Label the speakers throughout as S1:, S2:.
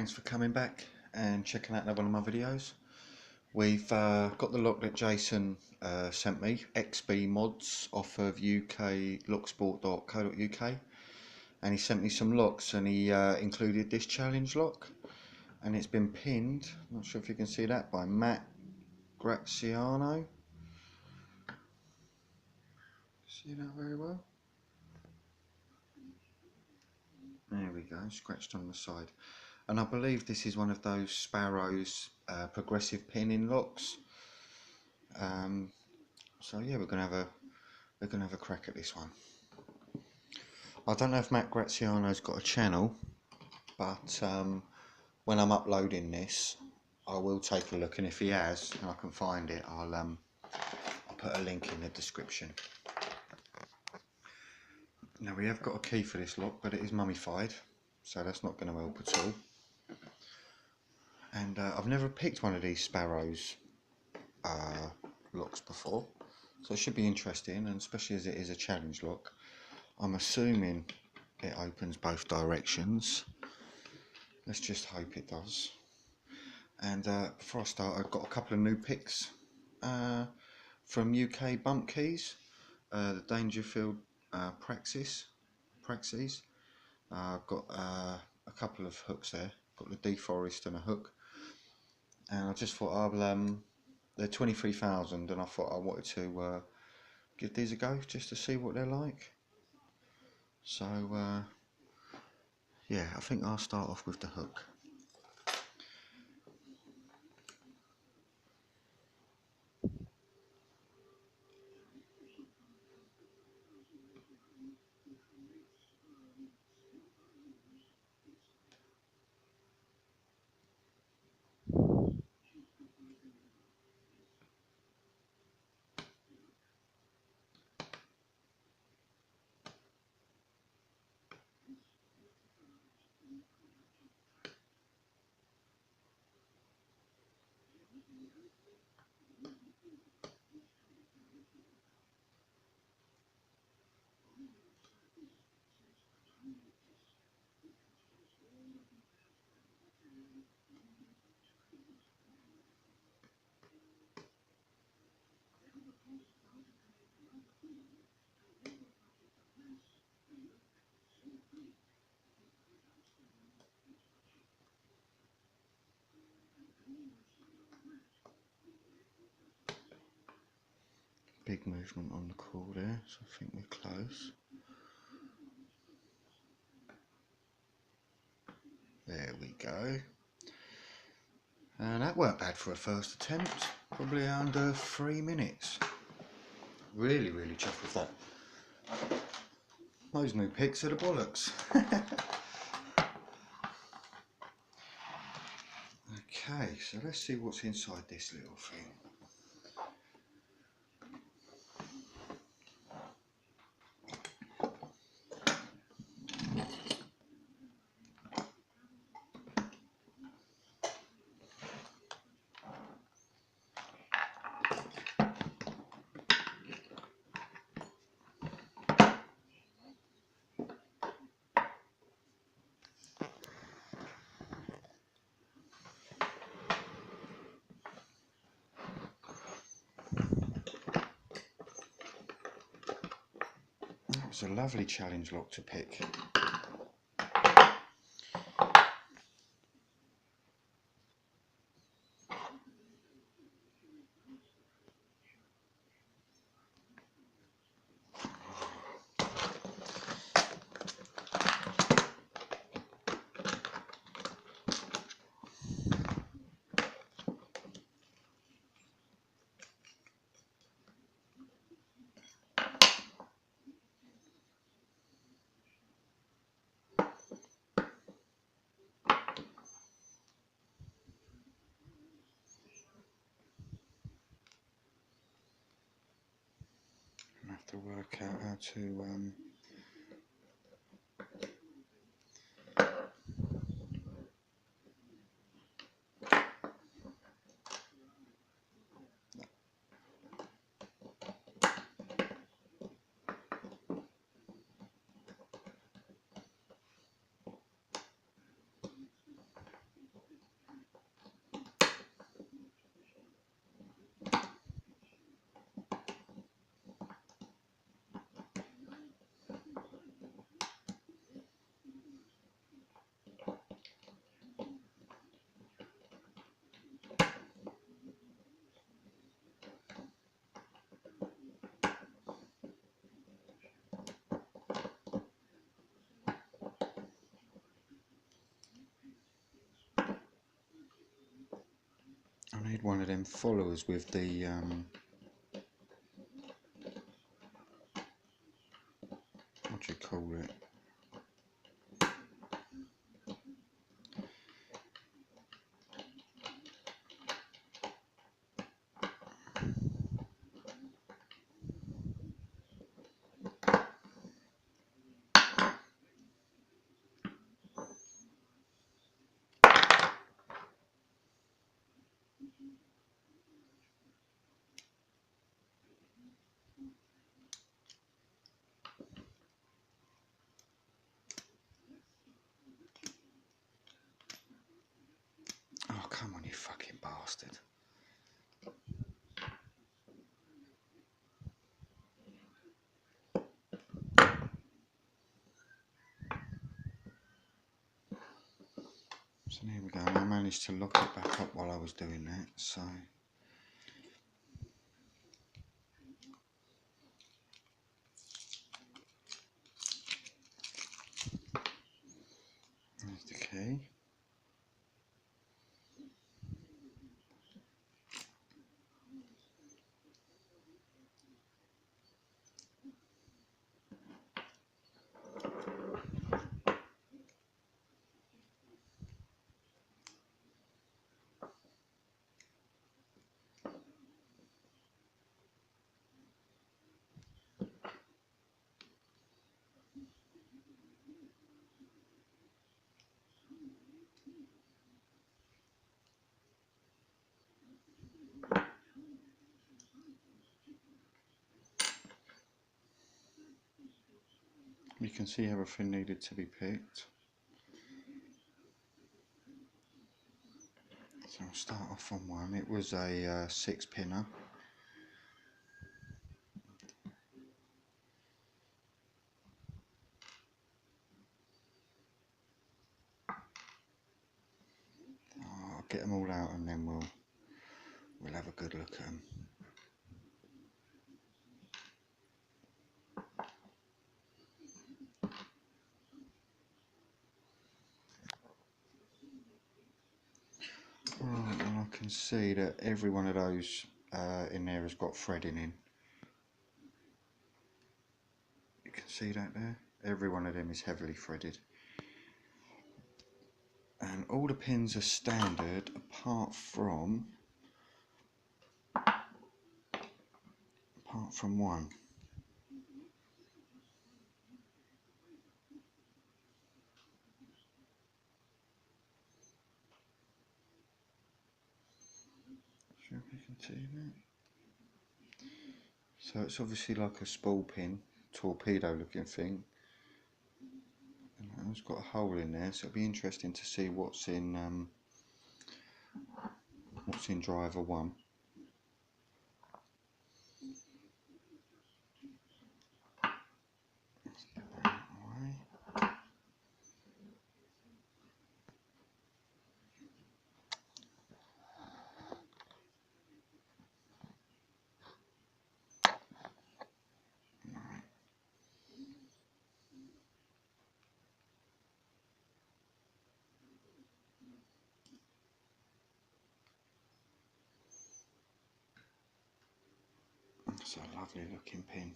S1: thanks for coming back and checking out another one of my videos. We've got the lock that Jason sent me, XB mods, off of UKLP.co.uk, and he sent me some locks, and he included this challenge lock, and it's been pinned, not sure if you can see that, by Graziano. See that very well? There we go, scratched on the side. And I believe this is one of those Sparrows progressive pinning locks. So yeah, we're gonna have a crack at this one. I don't know if Matt Graziano's got a channel, but when I'm uploading this, I will take a look, and if he has, and I can find it, I'll put a link in the description. Now we have got a key for this lock, but it is mummified, so that's not going to help at all. And I've never picked one of these Sparrows locks before, so it should be interesting, and especially as it is a challenge lock. I'm assuming it opens both directions. Let's just hope it does. And before I start, I've got a couple of new picks from UK Bump Keys, the Dangerfield Praxis. I've got a couple of hooks there. Got the deforest and a hook, and I just thought they're 23,000, and I thought I wanted to give these a go just to see what they're like. So yeah, I think I'll start off with the hook. Big movement on the call there, so I think we're close. There we go. And that weren't bad for a first attempt, probably under 3 minutes. Really chuffed with that. Those new picks are the bollocks. Okay, so let's see what's inside this little thing. It's a lovely challenge lock to pick. I have to work out how to need one of them followers with the what do you call it? Oh, come on, you fucking bastard. So there we go, I managed to lock it back up while I was doing that, so there's the key. You can see everything needed to be picked. So I'll start off on one. It was a 6-pinner. I'll get them all out and then we'll have a good look at them. Right, and I can see that every one of those in there has got threading in. You can see that there? Every one of them is heavily threaded. And all the pins are standard apart from one. Sure if you can see that. So it's obviously like a spool pin, torpedo looking thing. And it's got a hole in there, so it'll be interesting to see what's in driver 1. Let's get that out of the way. It's a lovely looking pin.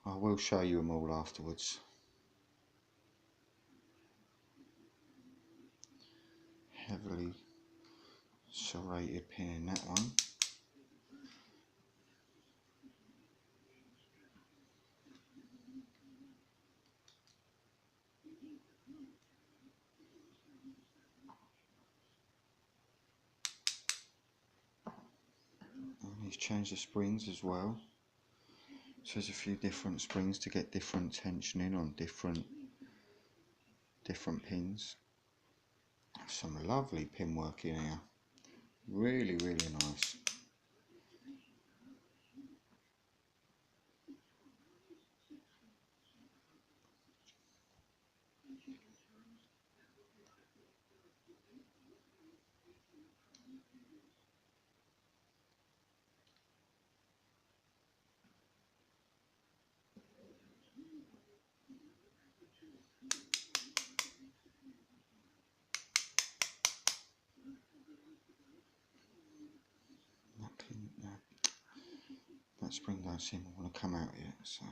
S1: I will show you them all afterwards. Heavily serrated pin in that one. And he's changed the springs as well. So there's a few different springs to get different tensioning on different pins. Some lovely pin work in here. Really, really nice. that spring don't seem to want to come out yet, so.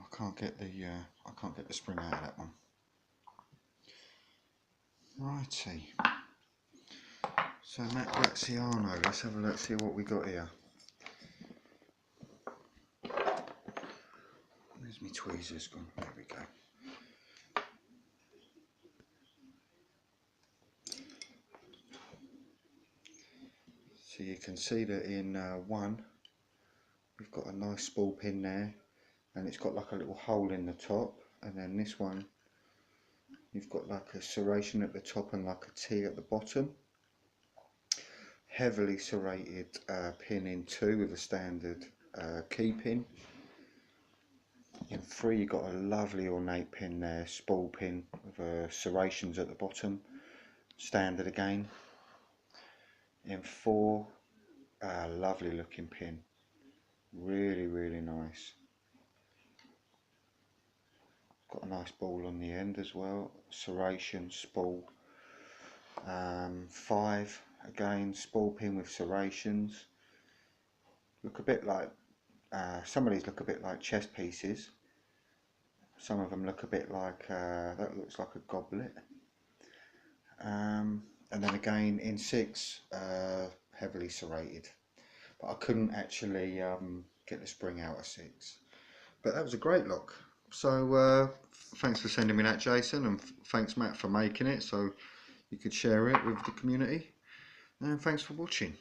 S1: I can't get the spring out of that one. Righty. So Matt Graziano, let's have a look, see what we got here. Where's my tweezers gone? There we go. So you can see that in one, we've got a nice spool pin there, and it's got like a little hole in the top, and then this one, you've got like a serration at the top and like a T at the bottom. Heavily serrated pin in 2 with a standard key pin. In 3 you've got a lovely ornate pin there, spool pin with serrations at the bottom, standard again. In 4, lovely looking pin, really nice. Got a nice ball on the end as well, serration, spool. 5, again, spool pin with serrations. Look a bit like, some of these look a bit like chess pieces. Some of them look a bit like, that looks like a goblet. And then again in 6, heavily serrated. But I couldn't actually get the spring out of 6. But that was a great lock. So thanks for sending me that, Jason, and thanks Matt for making it so you could share it with the community. And thanks for watching.